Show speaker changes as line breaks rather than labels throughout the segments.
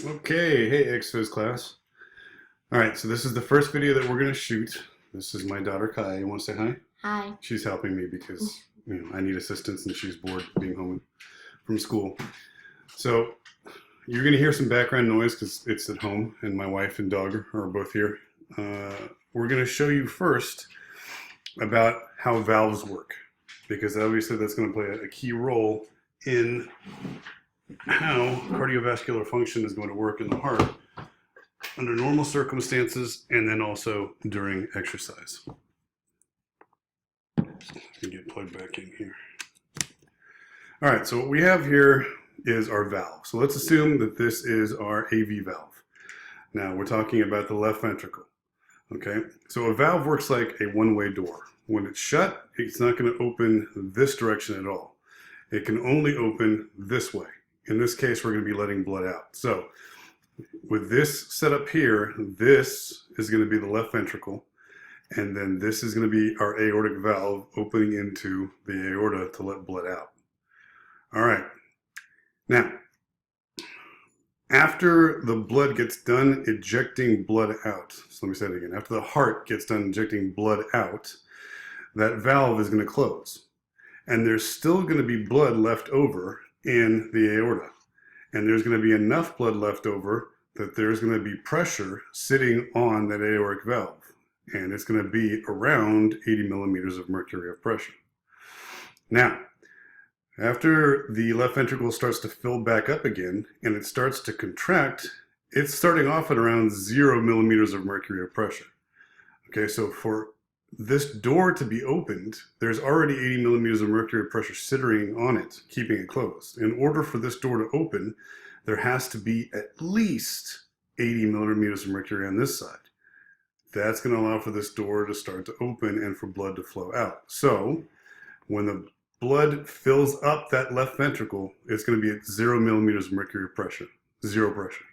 Okay, hey XFIZ class. All right, so this is the first video that we're gonna shoot. This is my daughter Kai. You want to say hi?
Hi.
She's helping me because I need assistance and she's bored being home from school. So you're gonna hear some background noise because it's at home and my wife and dog are both here. We're gonna show you first about how valves work because obviously that's gonna play a key role in how cardiovascular function is going to work in the heart under normal circumstances and then also during exercise. Get plugged back in here. All right, so what we have here is our valve. So let's assume that this is our AV valve. Now we're talking about the left ventricle. Okay, so a valve works like a one-way door. When it's shut, it's not going to open this direction at all. It can only open this way. In this case, we're going to be letting blood out. So with this setup here, this is going to be the left ventricle, and then this is going to be our aortic valve opening into the aorta to let blood out. All right. Now, after the blood gets done ejecting blood out, so let me say it again. After the heart gets done injecting blood out, that valve is going to close. And there's still going to be blood left over in the aorta. And there's going to be enough blood left over that there's going to be pressure sitting on that aortic valve. And it's going to be around 80 millimeters of mercury of pressure. Now, after the left ventricle starts to fill back up again and it starts to contract, it's starting off at around 0 millimeters of mercury of pressure. Okay, so for this door to be opened, there's already 80 millimeters of mercury pressure sitting on it, keeping it closed. In order for this door to open, there has to be at least 80 millimeters of mercury on this side. That's going to allow for this door to start to open and for blood to flow out. So when the blood fills up that left ventricle, it's going to be at 0 millimeters of mercury pressure, zero pressure.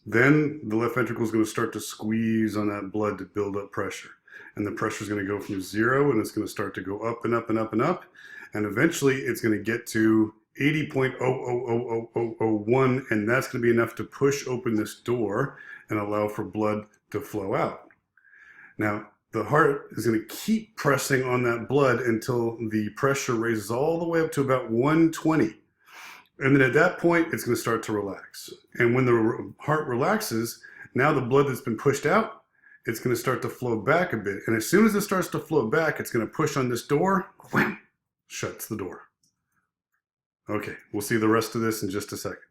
Then the left ventricle is going to start to squeeze on that blood to build up pressure. And the pressure is going to go from 0 and it's going to start to go up and up and up and up. And eventually it's going to get to 80.000001, and that's going to be enough to push open this door and allow for blood to flow out. Now, the heart is going to keep pressing on that blood until the pressure raises all the way up to about 120. And then at that point, it's going to start to relax. And when the heart relaxes, now the blood that's been pushed out, it's going to start to flow back a bit. And as soon as it starts to flow back, it's going to push on this door, wham, shuts the door. Okay, we'll see the rest of this in just a second.